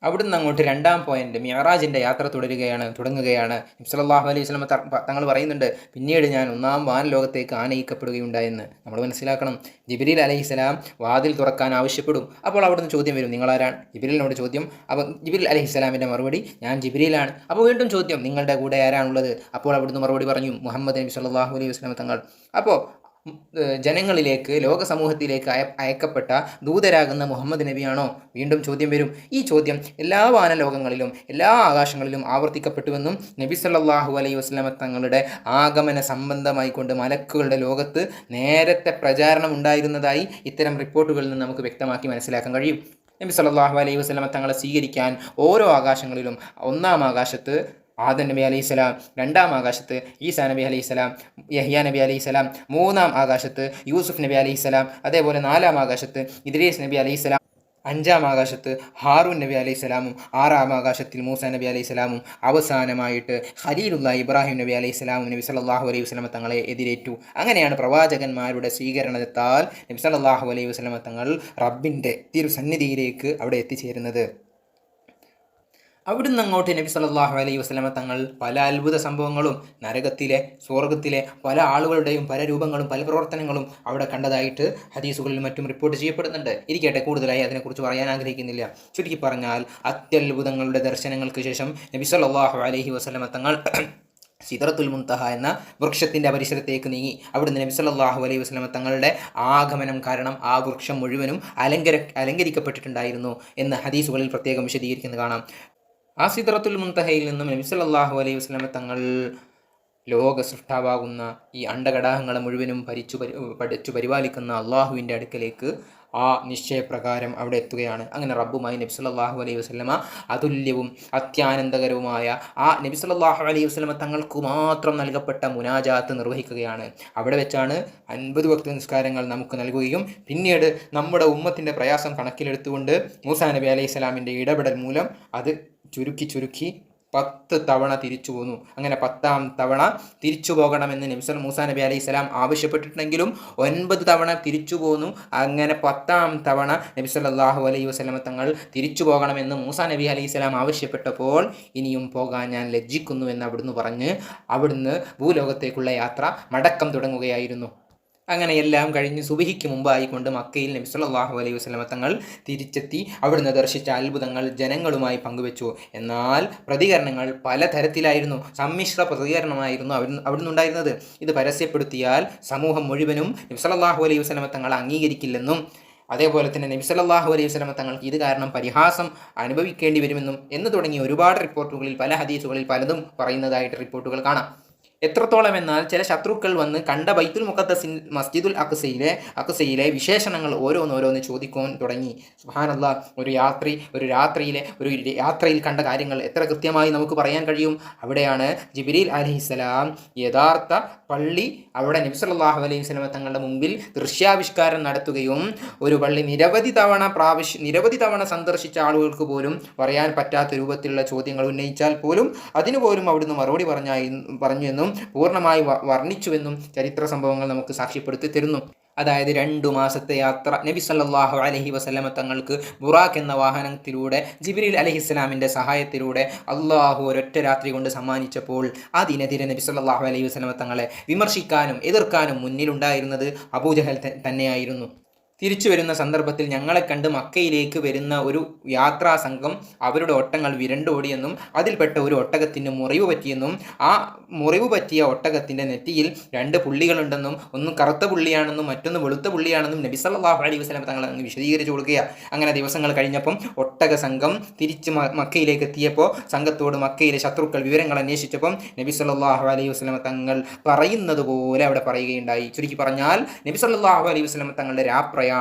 അവിടുന്ന് അങ്ങോട്ട് 2ാം പോയിന്റ് മിഅ്റാജിൻ്റെ യാത്ര തുടങ്ങുകയാണ്. നബി സല്ലല്ലാഹു അലൈഹി വസല്ലം തങ്ങൾ പറയുന്നുണ്ട്, പിന്നീട് ഞാൻ 1ാം വാനലോകത്തേക്ക് ആനയിക്കപ്പെടുകയുണ്ടായെന്ന്. നമ്മൾ മനസ്സിലാക്കണം, ജിബ്രീൽ അലൈഹിസ്സലാം വാതിൽ തുറക്കാൻ ആവശ്യപ്പെടും. അപ്പോൾ അവിടുന്ന് ചോദ്യം വരും, നിങ്ങളാരാണ്? ജിബ്രീലിനോട് ചോദ്യം. അപ്പോൾ ജിബ്രീൽ അലൈഹിസ്സലാമിൻ്റെ മറുപടി, ഞാൻ ജിബ്രീലാണ്. അപ്പോൾ വീണ്ടും ചോദ്യം, നിങ്ങളുടെ കൂടെ ആരാണുള്ളത്? അപ്പോൾ അവിടുന്ന് മറുപടി പറഞ്ഞു, മുഹമ്മദ് നബി സല്ലല്ലാഹു അലൈഹി വസല്ലം തങ്ങൾ. അപ്പോൾ ജനങ്ങളിലേക്ക്, ലോക സമൂഹത്തിലേക്ക് അയക്കപ്പെട്ട ദൂതരാകുന്ന മുഹമ്മദ് നബിയാണോ? വീണ്ടും ചോദ്യം വരും. ഈ ചോദ്യം എല്ലാ വാനലോകങ്ങളിലും എല്ലാ ആകാശങ്ങളിലും ആവർത്തിക്കപ്പെട്ടുവെന്നും നബി സല്ലല്ലാഹു അലൈഹി വസല്ലം തങ്ങളുടെ ആഗമന സംബന്ധമായി കൊണ്ട് മലക്കുകളുടെ ലോകത്ത് നേരത്തെ പ്രചാരണം ഉണ്ടായിരുന്നതായി ഇത്തരം റിപ്പോർട്ടുകളിൽ നിന്ന് നമുക്ക് വ്യക്തമാക്കി മനസ്സിലാക്കാൻ കഴിയും. നബി സല്ലല്ലാഹു അലൈഹി വസല്ലം തങ്ങളെ സ്വീകരിക്കാൻ ഓരോ ആകാശങ്ങളിലും 1ാം ആകാശത്ത് ആദം നബി അലൈഹിസ്സലാം, 2ാം ആകാശത്ത് ഈസാ നബി അലൈഹിസ്സലാം, യഹ്യാ നബി അലൈഹിസ്സലാം, 3ാം ആകാശത്ത് യൂസുഫ് നബി അലൈഹിസ്സലാം, അതേപോലെ 4ാം ആകാശത്ത് ഇദ്രീസ് നബി അലൈഹിസ്സലാം, 5ാം ആകാശത്ത് ഹാറൂൻ നബി അലൈഹിസ്സലാമും, 6ാം ആകാശത്തിൽ മൂസ നബി അലൈഹിസ്സലാമും, അവസാനമായിട്ട് ഖലീലുല്ലാഹി ഇബ്രാഹിം നബി അലൈഹിസ്സലാമും നബി സല്ലല്ലാഹു അലൈഹി വസല്ലം തങ്ങളെ എതിരേറ്റു. അങ്ങനെയാണ് പ്രവാചകന്മാരുടെ സ്വീകരണത്താൽ നബി സല്ലല്ലാഹു അലൈഹി വസല്ലം തങ്ങൾ റബ്ബിൻ്റെ തിരുസന്നിധിയിലേക്ക് അവിടെ എത്തിച്ചേരുന്നത്. അവിടുന്ന് അങ്ങോട്ട് നബി സല്ലല്ലാഹു അലൈഹി വസല്ലമ തങ്ങൾ പല അത്ഭുത സംഭവങ്ങളും നരകത്തിലെ സ്വർഗത്തിലെ പല ആളുകളുടെയും പല രൂപങ്ങളും പല പ്രവർത്തനങ്ങളും അവിടെ കണ്ടതായിട്ട് ഹദീസുകളിലും മറ്റും റിപ്പോർട്ട് ചെയ്യപ്പെടുന്നുണ്ട്. ഇരിക്കട്ടെ, കൂടുതലായി അതിനെക്കുറിച്ച് പറയാൻ ആഗ്രഹിക്കുന്നില്ല. ചുരുക്കി പറഞ്ഞാൽ അത്യത്ഭുതങ്ങളുടെ ദർശനങ്ങൾക്ക് ശേഷം നബി സല്ലല്ലാഹു അലൈഹി വസല്ലമ തങ്ങൾ സിദ്റത്തുൽ മുൻതഹ എന്ന വൃക്ഷത്തിൻ്റെ പരിസരത്തേക്ക് നീങ്ങി. അവിടുന്ന് നബി സല്ലല്ലാഹു അലൈഹി വസല്ലമ തങ്ങളുടെ ആഗമനം കാരണം ആ വൃക്ഷം മുഴുവനും അലങ്കരിക്കപ്പെട്ടിട്ടുണ്ടായിരുന്നു എന്ന് ഹദീസുകളിൽ പ്രത്യേകം വിശദീകരിക്കുന്നത് കാണാം. ആ സിദ്റത്തുൽ മുൻതഹയിൽ നിന്നും നബി സല്ലല്ലാഹു അലൈഹി വസല്ലമ തങ്ങൾ ലോക സൃഷ്ടാവാകുന്ന ഈ അണ്ടകടാഹങ്ങളെ മുഴുവനും പഠിച്ചു പരിപാലിക്കുന്ന അള്ളാഹുവിൻ്റെ അടുക്കലേക്ക് ആ നിശ്ചയപ്രകാരം അവിടെ എത്തുകയാണ്. അങ്ങനെ റബ്ബുമായി നബി സല്ലല്ലാഹു അലൈഹി വസല്ലമ അതുല്യവും അത്യാനന്ദകരവുമായ ആ നബി സല്ലല്ലാഹു അലൈഹി വസല്ലമ തങ്ങൾക്ക് മാത്രം നൽകപ്പെട്ട മുനാജാത്ത് നിർവഹിക്കുകയാണ്. അവിടെ വെച്ചാണ് 50 വക്ത് നിസ്കാരങ്ങൾ നമുക്ക് നൽകുകയും പിന്നീട് നമ്മുടെ ഉമ്മത്തിൻ്റെ പ്രയാസം കണക്കിലെടുത്തുകൊണ്ട് മൂസാ നബി അലൈഹി സ്വലാമിൻ്റെ ഇടപെടൽ മൂലം അത് ചുരുക്കി 10 തവണ തിരിച്ചു പോന്നു. അങ്ങനെ 10ാം തവണ തിരിച്ചു പോകണമെന്ന് മൂസാ നബി അലൈഹി സ്വലാം ആവശ്യപ്പെട്ടിട്ടുണ്ടെങ്കിലും 9 തവണ തിരിച്ചു പോന്നു. അങ്ങനെ 10ാം തവണ നബി സല്ലല്ലാഹു അലൈഹി വസല്ലമ തങ്ങൾ തിരിച്ചു പോകണമെന്ന് മൂസാ നബി അലൈഹി സ്വലാം ആവശ്യപ്പെട്ടപ്പോൾ ഇനിയും പോകാൻ ഞാൻ ലജ്ജിക്കുന്നു എന്ന് അവിടുന്ന് പറഞ്ഞ് അവിടുന്ന് ഭൂലോകത്തേക്കുള്ള യാത്ര മടക്കം തുടങ്ങുകയായിരുന്നു. അങ്ങനെ എല്ലാം കഴിഞ്ഞ് സുബഹിക്ക് മുമ്പായിക്കൊണ്ട് മക്കയിൽ നബി സല്ലല്ലാഹു അലൈഹി വസല്ലമ തങ്ങൾ തിരിച്ചെത്തി അവിടുന്ന് ദർശിച്ച അത്ഭുതങ്ങൾ ജനങ്ങളുമായി പങ്കുവെച്ചു. എന്നാൽ പ്രതികരണങ്ങൾ പലതരത്തിലായിരുന്നു. സമ്മിശ്ര പ്രതികരണമായിരുന്നു അവിടുന്ന് ഉണ്ടായിരുന്നത്. ഇത് പരസ്യപ്പെടുത്തിയാൽ സമൂഹം മുഴുവനും നബി സല്ലല്ലാഹു അലൈഹി വസല്ലമ തങ്ങൾ അംഗീകരിക്കില്ലെന്നും അതേപോലെ തന്നെ നബി സല്ലല്ലാഹു അലൈഹി വസല്ലമ തങ്ങൾക്ക് ഇത് കാരണം പരിഹാസം അനുഭവിക്കേണ്ടി വരുമെന്നും എന്ന് തുടങ്ങിയ ഒരുപാട് റിപ്പോർട്ടുകളിൽ പല ഹദീസുകളിൽ പലതും പറയുന്നതായിട്ട് റിപ്പോർട്ടുകൾ കാണാം. എത്രത്തോളം എന്നാൽ ചില ശത്രുക്കൾ വന്ന് കണ്ട ബൈത്തുൽ മുഖദ്ദസിൻ മസ്ജിദുൽ അഖ്സയിലെ വിശേഷണങ്ങൾ ഓരോന്നോരോന്ന് ചോദിക്കാൻ തുടങ്ങി. സുബ്ഹാനല്ലാഹ്, ഒരു യാത്രയിൽ കണ്ട കാര്യങ്ങൾ എത്ര കൃത്യമായി നമുക്ക് പറയാൻ കഴിയും. അവിടെയാണ് ജിബ്രീൽ അലൈഹിസ്സലാം യഥാർത്ഥ പള്ളി അവിടെ നബി സല്ലല്ലാഹു അലൈഹി വസല്ലം തങ്ങളുടെ മുമ്പിൽ ദൃശ്യാവിഷ്കാരം നടത്തുകയും ഒരു പള്ളി നിരവധി തവണ സന്ദർശിച്ച ആളുകൾക്ക് പോലും പറയാൻ പറ്റാത്ത രൂപത്തിലുള്ള ചോദ്യങ്ങൾ ഉന്നയിച്ചാൽ പോലും അതിനുപോലും അവിടുന്ന് മറുപടി പറഞ്ഞു എന്നും പൂർണ്ണമായി വർണ്ണിച്ചുവെന്നും ചരിത്ര സംഭവങ്ങൾ നമുക്ക് സാക്ഷ്യപ്പെടുത്തി തരുന്നു. അതായത് 2 മാസത്തെ യാത്ര നബി സല്ലല്ലാഹു അലൈഹി വസല്ലമ തങ്ങൾക്ക് ബുറാഖ് എന്ന വാഹനത്തിലൂടെ ജിബ്രീൽ അലൈഹിസ്സലാമിൻ്റെ സഹായത്തിലൂടെ അള്ളാഹു ഒരൊറ്റ രാത്രി കൊണ്ട് സമ്മാനിച്ചപ്പോൾ അതിനെതിരെ നബി സല്ലല്ലാഹു അലൈഹി വസല്ലമ തങ്ങളെ വിമർശിക്കാനും എതിർക്കാനും മുന്നിലുണ്ടായിരുന്നത് അബൂജഹൽ തന്നെയായിരുന്നു. തിരിച്ചു വരുന്ന സന്ദർഭത്തിൽ ഞങ്ങളെ കണ്ട് മക്കയിലേക്ക് വരുന്ന ഒരു യാത്രാ സംഘം അവരുടെ ഒട്ടങ്ങൾ വിരണ്ടോടിയെന്നും അതിൽപ്പെട്ട ഒരു ഒട്ടകത്തിന് മുറിവ് പറ്റിയെന്നും ആ മുറിവ് പറ്റിയ ഒട്ടകത്തിൻ്റെ നെറ്റിയിൽ 2 പുള്ളികളുണ്ടെന്നും ഒന്ന് കറുത്ത പുള്ളിയാണെന്നും മറ്റൊന്ന് വെളുത്ത പുള്ളിയാണെന്നും നബി സല്ലല്ലാഹു അലൈഹി വസല്ലം തങ്ങൾ അങ്ങ് വിശദീകരിച്ചു കൊടുക്കുകയാണ്. അങ്ങനെ ദിവസങ്ങൾ കഴിഞ്ഞപ്പം ഒട്ടക സംഘം തിരിച്ച് മക്കയിലേക്ക് എത്തിയപ്പോൾ സംഘത്തോട് മക്കയിലെ ശത്രുക്കൾ വിവരങ്ങൾ അന്വേഷിച്ചപ്പം നബി സല്ലല്ലാഹു അലൈഹി വസല്ലം തങ്ങൾ പറയുന്നത് പോലെ അവിടെ പറയുകയുണ്ടായി. ചുരുക്കി പറഞ്ഞാൽ നബി സല്ലല്ലാഹു അലൈഹി വസല്ലം തങ്ങളുടെ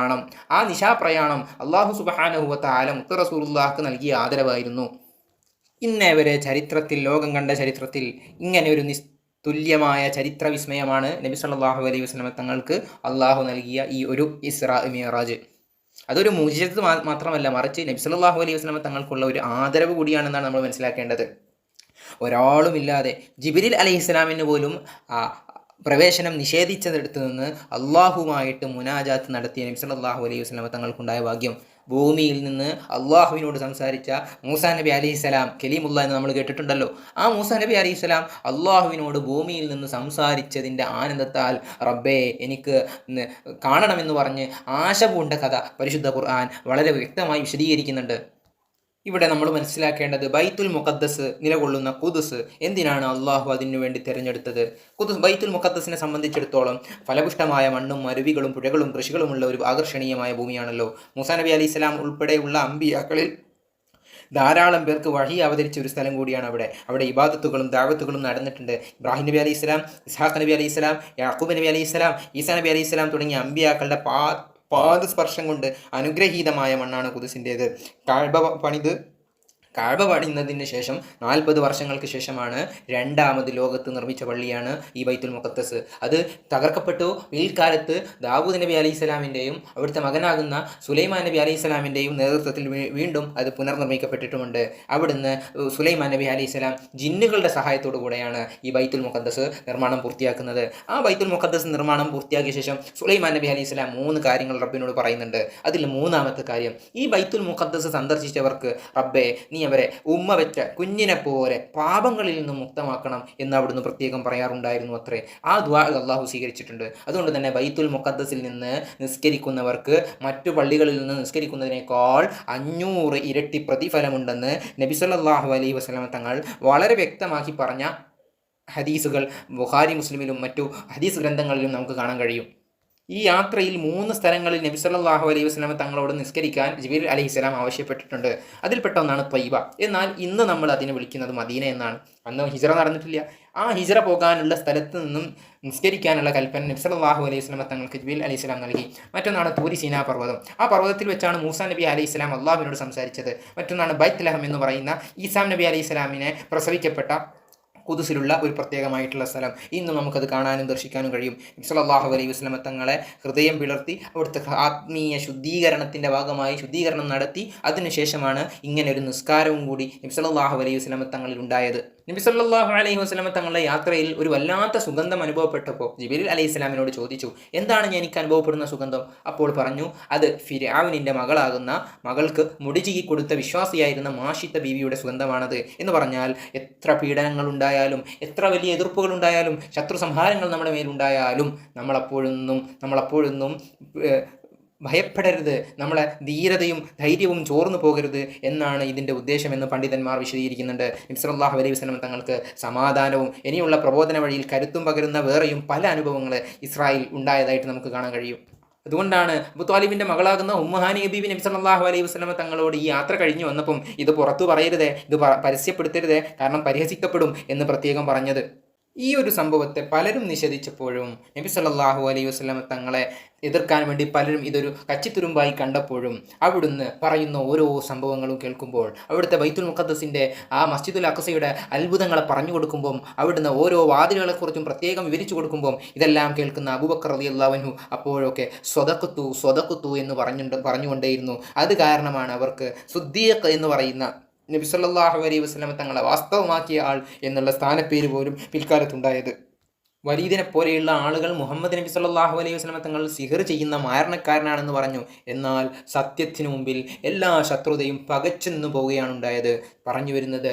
ആ നിശാപ്രയാണം അല്ലാഹു സുബ്ഹാനഹു വ തആല മുത്ത് റസൂലുള്ളാഹിക്ക് നൽകിയ ആദരവായിരുന്നു. ഇന്നേ വരെ ലോകം കണ്ട ചരിത്രത്തിൽ ഇങ്ങനെ ഒരു തുല്യമായ ചരിത്ര വിസ്മയമാണ് നബി സല്ലല്ലാഹു അലൈഹി വസല്ലം തങ്ങൾക്ക് അള്ളാഹു നൽകിയ ഈ ഒരു ഇസ്രാ മിഅ്റാജ്. അതൊരു മുഅ്ജിസത്ത് മാത്രമല്ല, മറിച്ച് നബി സല്ലല്ലാഹു അലൈഹി വസല്ലം തങ്ങൾക്കുള്ള ഒരു ആദരവ് കൂടിയാണെന്നാണ് നമ്മൾ മനസ്സിലാക്കേണ്ടത്. ഒരാളുമില്ലാതെ ജിബ്രീൽ അലൈഹിസ്സലാമിന് പോലും പ്രവേശനം നിഷേധിച്ചതെടുത്തു നിന്ന് അള്ളാഹുമായിട്ട് മുനാജാത്ത് നടത്തിയ നബി സല്ലല്ലാഹു അലൈഹി വസല്ലം തങ്ങൾക്കുണ്ടായ ഭാഗ്യം. ഭൂമിയിൽ നിന്ന് അള്ളാഹുവിനോട് സംസാരിച്ച മൂസാ നബി അലൈഹിസ്സലാം, കലീമുല്ലാ എന്ന് നമ്മൾ കേട്ടിട്ടുണ്ടല്ലോ. ആ മൂസാ നബി അലൈഹിസ്സലാം അള്ളാഹുവിനോട് ഭൂമിയിൽ നിന്ന് സംസാരിച്ചതിൻ്റെ ആനന്ദത്താൽ റബ്ബേ എനിക്ക് കാണണമെന്ന് പറഞ്ഞ് ആശ പൂണ്ട കഥ പരിശുദ്ധ ഖുർആൻ വളരെ വ്യക്തമായി വിശദീകരിക്കുന്നുണ്ട്. ഇവിടെ നമ്മൾ മനസ്സിലാക്കേണ്ടത് ബൈത്തുൽ മുഖദ്ദസ് നിലകൊള്ളുന്ന ഖുദ്സ് എന്തിനാണ് അള്ളാഹു അതിനു വേണ്ടി തിരഞ്ഞെടുത്തത്? ബൈത്തുൽ മുഖദ്ദസിനെ സംബന്ധിച്ചിടത്തോളം ഫലപുഷ്ടമായ മണ്ണും അരുവികളും പുഴകളും കൃഷികളുമുള്ള ഒരു ആകർഷണീയമായ ഭൂമിയാണല്ലോ. മൂസാ നബി അലൈഹി സ്വലാം ഉൾപ്പെടെയുള്ള അമ്പിയാക്കളിൽ ധാരാളം പേർക്ക് വഹി അവതരിച്ച ഒരു സ്ഥലം കൂടിയാണ് അവിടെ ഇബാദത്തുകളും ദഅവത്തുകളും നടന്നിട്ടുണ്ട്. ഇബ്രാഹിം നബി അലൈഹി സ്വലാം, ഇസ്ഹാഖ് നബി അലൈഹി സ്വലാം, യാക്കൂബ് നബി അലൈഹി സ്വലാം, ഈസാ നബി അലൈഹി സ്വലാം തുടങ്ങിയ അമ്പിയാക്കളുടെ പാദസ്പർശം കൊണ്ട് അനുഗ്രഹീതമായ മണ്ണാണ് ഖുദ്സിൻ്റേത്. കഅബ പണിയുന്നതിന് ശേഷം 40 വർഷങ്ങൾക്ക് ശേഷമാണ് രണ്ടാമത് ലോകത്ത് നിർമ്മിച്ച പള്ളിയാണ് ഈ ബൈത്തുൽ മുഖദ്ദസ്. അത് തകർക്കപ്പെട്ടു. പിൽക്കാലത്ത് ദാവൂദ് നബി അലൈഹി സ്വലാമിൻ്റെയും അവിടുത്തെ മകനാകുന്ന സുലൈമാൻ നബി അലൈഹി സ്വലാമിൻ്റെയും നേതൃത്വത്തിൽ വീണ്ടും അത് പുനർനിർമ്മിക്കപ്പെട്ടിട്ടുമുണ്ട്. അവിടുന്ന് സുലൈമാൻ നബി അലൈഹി സ്വലാം ജിന്നുകളുടെ സഹായത്തോടു കൂടെയാണ് ഈ ബൈത്തുൽ മുഖദ്ദസ് നിർമ്മാണം പൂർത്തിയാക്കുന്നത്. ആ ബൈത്തുൽ മുഖദ്ദസ് നിർമ്മാണം പൂർത്തിയാക്കിയ ശേഷം സുലൈമാൻ നബി അലൈഹി സ്വലാം 3 കാര്യങ്ങൾ റബ്ബിനോട് പറയുന്നുണ്ട്. അതിൽ 3ാമത്തെ കാര്യം, ഈ ബൈത്തുൽ മുഖദ്ദസ് സന്ദർശിച്ചവർക്ക് റബ്ബേ നീ തുടങ്ങിയവരെ ഉമ്മ വെച്ച കുഞ്ഞിനെ പോലെ പാപങ്ങളിൽ നിന്നും മുക്തമാക്കണം എന്ന് അവിടുന്ന് പ്രത്യേകം പറയാറുണ്ടായിരുന്നു അത്രേ. ആ ദുആ അള്ളാഹു സ്വീകരിച്ചിട്ടുണ്ട്. അതുകൊണ്ട് തന്നെ ബൈത്തുൽ മുഖദ്ദസിൽ നിന്ന് നിസ്കരിക്കുന്നവർക്ക് മറ്റു പള്ളികളിൽ നിന്ന് നിസ്കരിക്കുന്നതിനേക്കാൾ 500 ഇരട്ടി പ്രതിഫലമുണ്ടെന്ന് നബി സല്ലല്ലാഹു അലൈഹി വസല്ലം തങ്ങൾ വളരെ വ്യക്തമാക്കി പറഞ്ഞ ഹദീസുകൾ ബുഖാരി മുസ്ലിമിലും മറ്റു ഹദീസ് ഗ്രന്ഥങ്ങളിലും നമുക്ക് കാണാൻ കഴിയും. ഈ യാത്രയിൽ 3 സ്ഥലങ്ങളിൽ നബി സല്ലല്ലാഹു അലൈഹി വസല്ലം തങ്ങളോട് നിസ്കരിക്കാൻ ജിബ്രീൽ അലൈഹിസ്സലാം ആവശ്യപ്പെട്ടിട്ടുണ്ട്. അതിൽപ്പെട്ട ഒന്നാണ് ത്വയ്ബ. എന്നാൽ ഇന്ന് നമ്മൾ അതിനെ വിളിക്കുന്നത് മദീന എന്നാണ്. അന്ന് ഹിജ്റ നടന്നിട്ടില്ല. ആ ഹിജ്റ പോകാനുള്ള സ്ഥലത്ത് നിന്നും നിസ്കരിക്കാനുള്ള കൽപ്പന നബി സല്ലല്ലാഹു അലൈഹി വസല്ലം തങ്ങൾക്ക് ജിബ്രീൽ അലൈഹിസ്സലാം നൽകി. മറ്റൊന്നാണ് തൂരി സീനാ പർവ്വതം. ആ പർവ്വതത്തിൽ വെച്ചാണ് മൂസാ നബി അലൈഹിസ്സലാം അള്ളാഹുവിനോട് സംസാരിച്ചത്. മറ്റൊന്നാണ് ബൈത്ത് ലഹം എന്ന് പറയുന്ന ഈസാ നബി അലൈഹിസ്സലാമിനെ പ്രസവിക്കപ്പെട്ട ഖുദ്സിലുള്ള ഒരു പ്രത്യേകമായിട്ടുള്ള സ്ഥലം. ഇന്ന് നമുക്കത് കാണാനും ദർശിക്കാനും കഴിയും. നബി സല്ലല്ലാഹു അലൈഹി വസല്ലം തങ്ങളെ ഹൃദയം പിളർത്തി അവിടുത്തെ ആത്മീയ ശുദ്ധീകരണത്തിൻ്റെ ഭാഗമായി ശുദ്ധീകരണം നടത്തി അതിനുശേഷമാണ് ഇങ്ങനെ ഒരു നിസ്കാരവും കൂടി നബി സല്ലല്ലാഹു അലൈഹി വസല്ലം തങ്ങളിൽ ഉണ്ടായത്. നബി സല്ലല്ലാഹു അലൈഹി വസല്ലം തങ്ങളുടെ യാത്രയിൽ ഒരു വല്ലാത്ത സുഗന്ധം അനുഭവപ്പെട്ടപ്പോൾ ജിബ്രീൽ അലൈഹിസ്സലാമിനോട് ചോദിച്ചു, എന്താണ് എനിക്ക് അനുഭവപ്പെടുന്ന സുഗന്ധം? അപ്പോൾ പറഞ്ഞു, അത് ഫിർഔനിൻ്റെ മകളാകുന്ന മകൾക്ക് മുടിചീകി കൊടുത്ത വിശ്വാസിയായിരുന്ന മാഷിത്ത ബീവിയുടെ സുഗന്ധമാണത് എന്ന് പറഞ്ഞാൽ എത്ര പീഡനങ്ങളുണ്ടായ എത്ര വലിയ എതിർപ്പുകളുണ്ടായാലും ശത്രു സംഹാരങ്ങൾ നമ്മുടെ മേലുണ്ടായാലും നമ്മളപ്പോഴൊന്നും ഭയപ്പെടരുത്, നമ്മളെ ധീരതയും ധൈര്യവും ചോർന്നു പോകരുത് എന്നാണ് ഇതിൻ്റെ ഉദ്ദേശമെന്ന് പണ്ഡിതന്മാർ വിശദീകരിക്കുന്നുണ്ട്. നബി സല്ലല്ലാഹു അലൈഹി വസല്ലം തങ്ങൾക്ക് സമാധാനവും ഇനിയുള്ള പ്രബോധന വഴിയിൽ കരുത്തും പകരുന്ന വേറെയും പല അനുഭവങ്ങൾ ഇസ്രായേൽ ഉണ്ടായതായിട്ട് നമുക്ക് കാണാൻ കഴിയും. അതുകൊണ്ടാണ് അബൂ ത്വാലിബിൻ്റെ മകളാകുന്ന ഉമ്മഹാനി ബീബി നബി സല്ലല്ലാഹു അലൈഹി വസല്ലം തങ്ങളോട് ഈ യാത്ര കഴിഞ്ഞു വന്നപ്പം ഇത് പുറത്തു പറയരുതേ, ഇത് പരസ്യപ്പെടുത്തരുതേ, കാരണം പരിഹസിക്കപ്പെടും എന്ന് പ്രത്യേകം പറഞ്ഞത്. ഈ ഒരു സംഭവത്തെ പലരും നിഷേധിച്ചപ്പോഴും നബി സല്ലല്ലാഹു അലൈഹി വസല്ലം തങ്ങളെ എതിർക്കാൻ വേണ്ടി പലരും ഇതൊരു കച്ചിത്തുരുമ്പായി കണ്ടപ്പോഴും അവിടുന്ന് പറയുന്ന ഓരോ സംഭവങ്ങളും കേൾക്കുമ്പോൾ, അവിടുത്തെ ബൈത്തുൽ മുഖദ്ദസിൻ്റെ ആ മസ്ജിദുൽ അഖ്സയുടെ അത്ഭുതങ്ങളെ പറഞ്ഞു കൊടുക്കുമ്പം, അവിടുന്ന് ഓരോ വാതിലുകളെക്കുറിച്ചും പ്രത്യേകം വിവരിച്ചു കൊടുക്കുമ്പം ഇതെല്ലാം കേൾക്കുന്ന അബൂബക്കർ റളിയല്ലാഹു അൻഹു അപ്പോഴൊക്കെ സ്വദഖ്തു എന്ന് പറഞ്ഞുകൊണ്ടേയിരുന്നു. അത് കാരണമാണ് അവർക്ക് സുദ്ദീഖ് എന്ന് പറയുന്ന നബി സല്ലല്ലാഹു അലൈഹി വസല്ലം തങ്ങളെ വാസ്തവമാക്കിയ ആൾ എന്നുള്ള സ്ഥാനപ്പേര് പോലും പിൽക്കാലത്തുണ്ടായത്. വലീദിനെ പോലെയുള്ള ആളുകൾ മുഹമ്മദ് നബി സല്ലല്ലാഹു അലൈഹി വസല്ലം തങ്ങൾ സിഹർ ചെയ്യുന്ന മാരണക്കാരനാണെന്ന് പറഞ്ഞു. എന്നാൽ സത്യത്തിനു മുമ്പിൽ എല്ലാ ശത്രുതയും പകച്ചെന്നു പോവുകയാണ് ഉണ്ടായത്. പറഞ്ഞു വരുന്നത്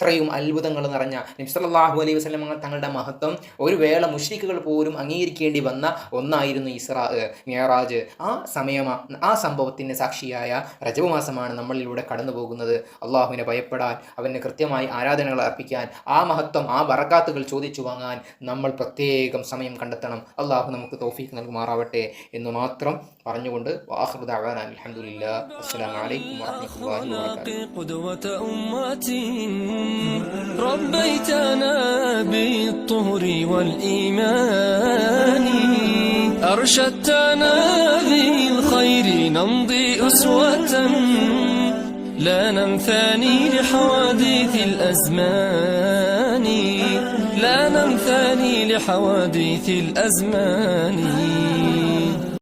അത്രയും അത്ഭുതങ്ങൾ നിറഞ്ഞ നബി സല്ലല്ലാഹു അലൈഹി വസല്ലം തങ്ങളുടെ മഹത്വം ഒരു വേള മുശ്രിക്കുകൾ പോലും അംഗീകരിക്കേണ്ടി വന്ന ഒന്നായിരുന്നു ഇസ്രാ മിഅ്റാജ്. ആ സംഭവത്തിന് സാക്ഷിയായ റജബ് മാസമാണ് നമ്മളിലൂടെ കടന്നു പോകുന്നത്. അള്ളാഹുവിനെ ഭയപ്പെടാൻ, അവന് കൃത്യമായി ആരാധനകൾ അർപ്പിക്കാൻ, ആ മഹത്വം ആ ബറകാത്തുകൾ ചോദിച്ചു വാങ്ങാൻ നമ്മൾ പ്രത്യേകം സമയം കണ്ടെത്തണം. അള്ളാഹു നമുക്ക് തൗഫീഖ് നൽകുമാറാവട്ടെ എന്ന് മാത്രം പറഞ്ഞുകൊണ്ട് ആഖിറു ദഅവാനാ അൽഹംദുലില്ലാഹി അസ്സലാമു അലൈക്കും വറഹ്മത്തുള്ളാഹി വബറകാതുഹു. ربيتنا بالطهر والإيمان، أرشدتنا بالخير نمضي أسوة، لا ننثاني لحوادث الأزمان، لا ننثاني لحوادث الأزمان.